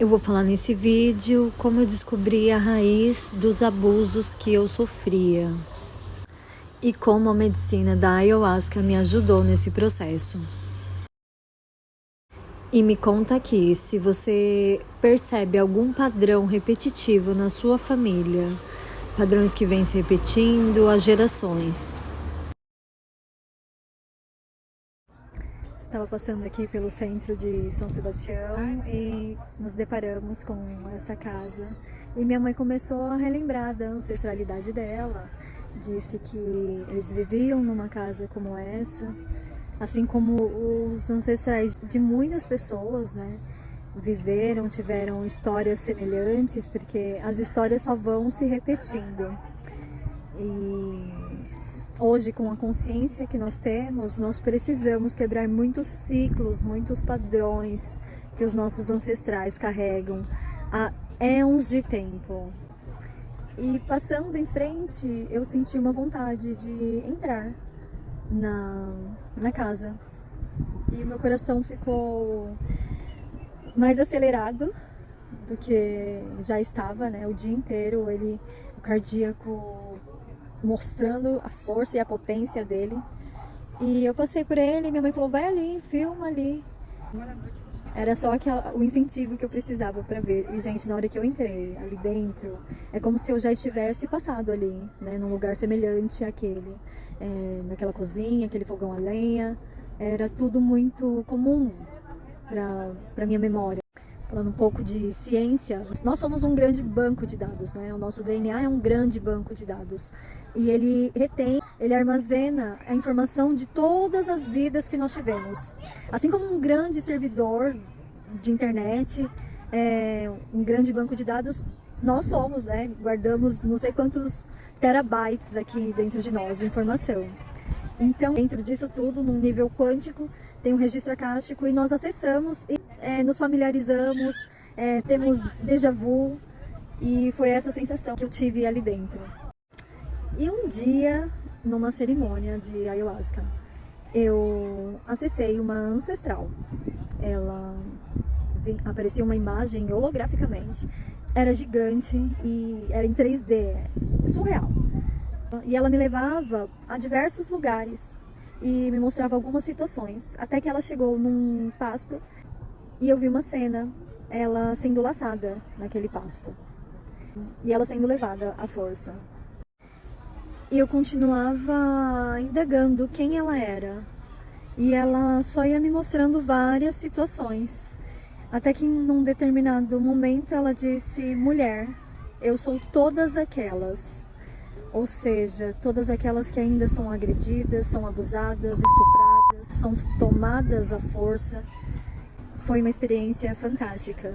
Eu vou falar nesse vídeo como eu descobri a raiz dos abusos que eu sofria e como a medicina da ayahuasca me ajudou nesse processo. E me conta aqui se você percebe algum padrão repetitivo na sua família, padrões que vêm se repetindo há gerações. Estava passando aqui pelo centro de São Sebastião e nos deparamos com essa casa. E minha mãe começou a relembrar da ancestralidade dela. Disse que eles viviam numa casa como essa, assim como os ancestrais de muitas pessoas, né? Viveram, tiveram histórias semelhantes, porque as histórias só vão se repetindo. E hoje, com a consciência que nós temos, nós precisamos quebrar muitos ciclos, muitos padrões que os nossos ancestrais carregam há éons de tempo. E passando em frente, eu senti uma vontade de entrar na casa. E meu coração ficou mais acelerado do que já estava, né? O dia inteiro, o cardíaco mostrando a força e a potência dele. E eu passei por ele e minha mãe falou, vai ali, filma ali. Era só o incentivo que eu precisava para ver. E, gente, na hora que eu entrei ali dentro, é como se eu já estivesse passado ali, né, num lugar semelhante àquele. Naquela cozinha, aquele fogão a lenha. Era tudo muito comum para minha memória. Falando um pouco de ciência, nós somos um grande banco de dados, né? O nosso DNA é um grande banco de dados. E ele armazena a informação de todas as vidas que nós tivemos. Assim como um grande servidor de internet, um grande banco de dados, nós somos, né? Guardamos não sei quantos terabytes aqui dentro de nós de informação. Então, dentro disso tudo, num nível quântico, tem um registro acástico e nós acessamos e nos familiarizamos, temos déjà vu, e foi essa sensação que eu tive ali dentro. E um dia, numa cerimônia de ayahuasca, eu acessei uma ancestral. Aparecia uma imagem holograficamente, era gigante e era em 3D, surreal. E ela me levava a diversos lugares e me mostrava algumas situações, até que ela chegou num pasto e eu vi uma cena, ela sendo laçada naquele pasto e ela sendo levada à força. E eu continuava indagando quem ela era e ela só ia me mostrando várias situações, até que em um determinado momento ela disse, mulher, eu sou todas aquelas. Ou seja, todas aquelas que ainda são agredidas, são abusadas, estupradas, são tomadas à força. Foi uma experiência fantástica.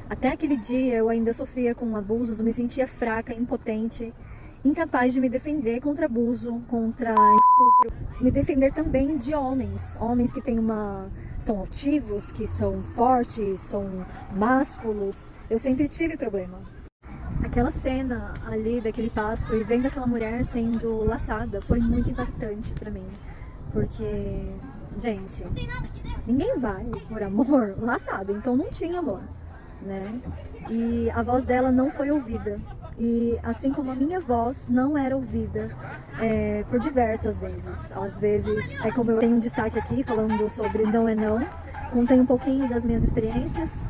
Até aquele dia eu ainda sofria com abusos, me sentia fraca, impotente, incapaz de me defender contra abuso, contra estupro. Me defender também de homens que são altivos, que são fortes, são másculos. Eu sempre tive problema. Aquela cena ali daquele pasto e vendo aquela mulher sendo laçada foi muito impactante pra mim. Porque, gente, ninguém vai por amor laçado, então não tinha amor, né? E a voz dela não foi ouvida. E assim como a minha voz não era ouvida por diversas vezes. Às vezes, como eu tenho um destaque aqui falando sobre não é não, contei um pouquinho das minhas experiências.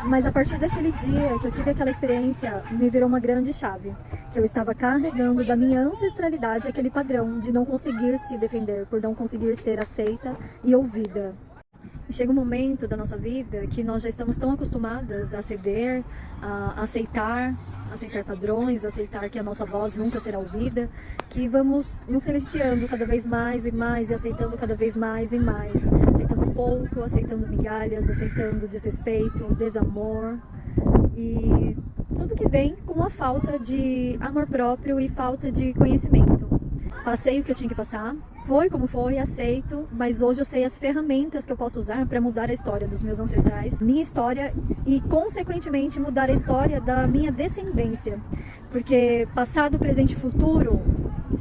Mas a partir daquele dia que eu tive aquela experiência, me virou uma grande chave. Que eu estava carregando da minha ancestralidade aquele padrão de não conseguir se defender, por não conseguir ser aceita e ouvida. E chega um momento da nossa vida que nós já estamos tão acostumadas a ceder, a aceitar padrões, aceitar que a nossa voz nunca será ouvida, que vamos nos silenciando cada vez mais e mais e aceitando cada vez mais e mais, aceitando pouco, aceitando migalhas, aceitando desrespeito, desamor e tudo que vem com a falta de amor próprio e falta de conhecimento. Passei o que eu tinha que passar, foi como foi, aceito, mas hoje eu sei as ferramentas que eu posso usar para mudar a história dos meus ancestrais, minha história e, consequentemente, mudar a história da minha descendência. Porque passado, presente e futuro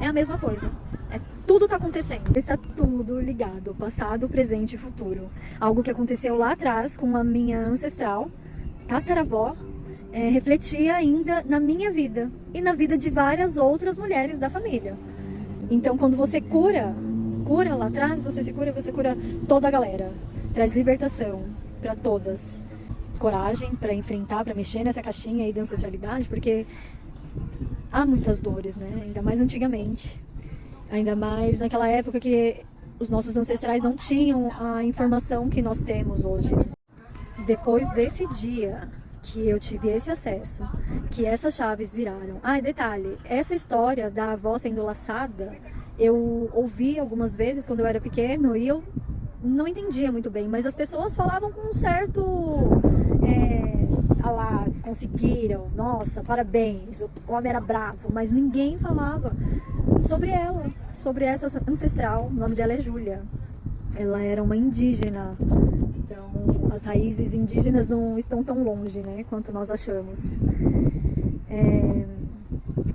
é a mesma coisa. É tudo está acontecendo. Está tudo ligado, passado, presente e futuro. Algo que aconteceu lá atrás com a minha ancestral, tataravó, refletia ainda na minha vida e na vida de várias outras mulheres da família. Então, quando você cura lá atrás, você cura toda a galera. Traz libertação para todas. Coragem para enfrentar, para mexer nessa caixinha aí da ancestralidade, porque há muitas dores, né? Ainda mais antigamente. Ainda mais naquela época que os nossos ancestrais não tinham a informação que nós temos hoje. Depois desse dia que eu tive esse acesso, que essas chaves viraram. Ah, e detalhe, essa história da avó sendo laçada, eu ouvi algumas vezes quando eu era pequeno e eu não entendia muito bem, mas as pessoas falavam com um certo... ah lá, conseguiram, nossa, parabéns, o homem era bravo, mas ninguém falava sobre ela, sobre essa ancestral. O nome dela é Júlia. Ela era uma indígena. Então, as raízes indígenas não estão tão longe, né, quanto nós achamos.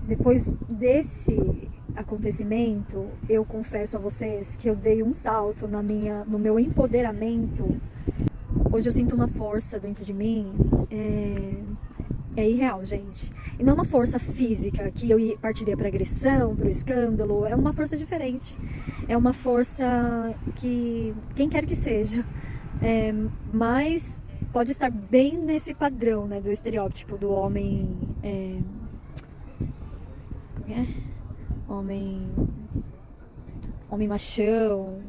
Depois desse acontecimento, eu confesso a vocês que eu dei um salto no meu empoderamento. Hoje eu sinto uma força dentro de mim, é irreal, gente. E não uma força física, que eu partiria para agressão, para o escândalo. É uma força diferente. É uma força que, quem quer que seja, mas pode estar bem nesse padrão, né, do estereótipo do homem... Homem machão,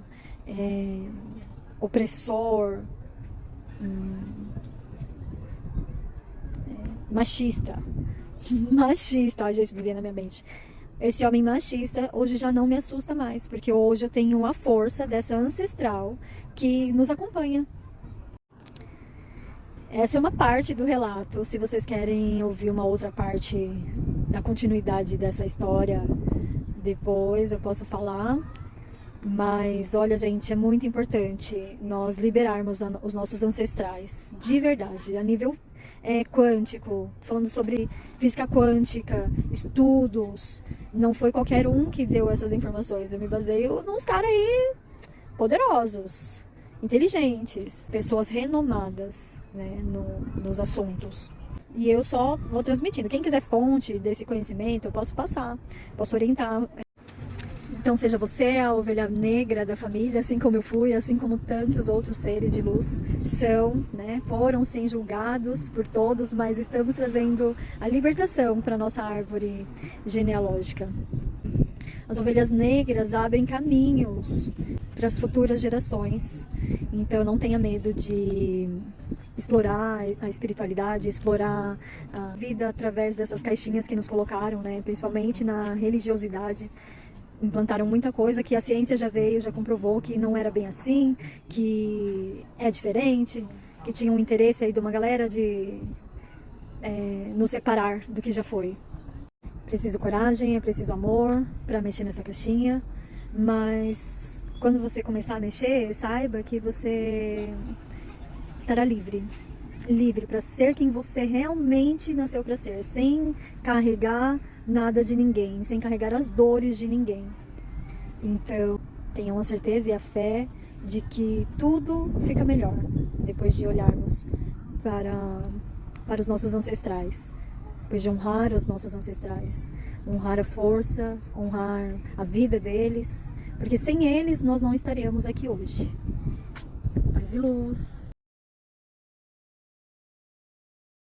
opressor, machista. Machista, a gente vivia na minha mente. Esse homem machista hoje já não me assusta mais, porque hoje eu tenho a força dessa ancestral que nos acompanha. Essa é uma parte do relato. Se vocês querem ouvir uma outra parte da continuidade dessa história, depois eu posso falar. Mas olha, gente, é muito importante nós liberarmos os nossos ancestrais, de verdade, a nível quântico, falando sobre física quântica, estudos. Não foi qualquer um que deu essas informações, eu me baseio nos caras aí poderosos, inteligentes, pessoas renomadas, né, nos assuntos. E eu só vou transmitindo. Quem quiser fonte desse conhecimento, eu posso passar, posso orientar. Então seja você a ovelha negra da família, assim como eu fui, assim como tantos outros seres de luz são, né? Foram sim julgados por todos, mas estamos trazendo a libertação para a nossa árvore genealógica. As ovelhas negras abrem caminhos para as futuras gerações. Então não tenha medo de explorar a espiritualidade, explorar a vida através dessas caixinhas que nos colocaram, né? Principalmente na religiosidade. Implantaram muita coisa que a ciência já veio, já comprovou que não era bem assim, que é diferente, que tinha um interesse aí de uma galera de nos separar do que já foi. Preciso coragem, é preciso amor para mexer nessa caixinha, mas quando você começar a mexer, saiba que você estará livre. Livre para ser quem você realmente nasceu para ser, sem carregar nada de ninguém, sem carregar as dores de ninguém. Então, tenham a certeza e a fé de que tudo fica melhor depois de olharmos para os nossos ancestrais, depois de honrar os nossos ancestrais, honrar a força, honrar a vida deles, porque sem eles nós não estaríamos aqui hoje. Paz e luz.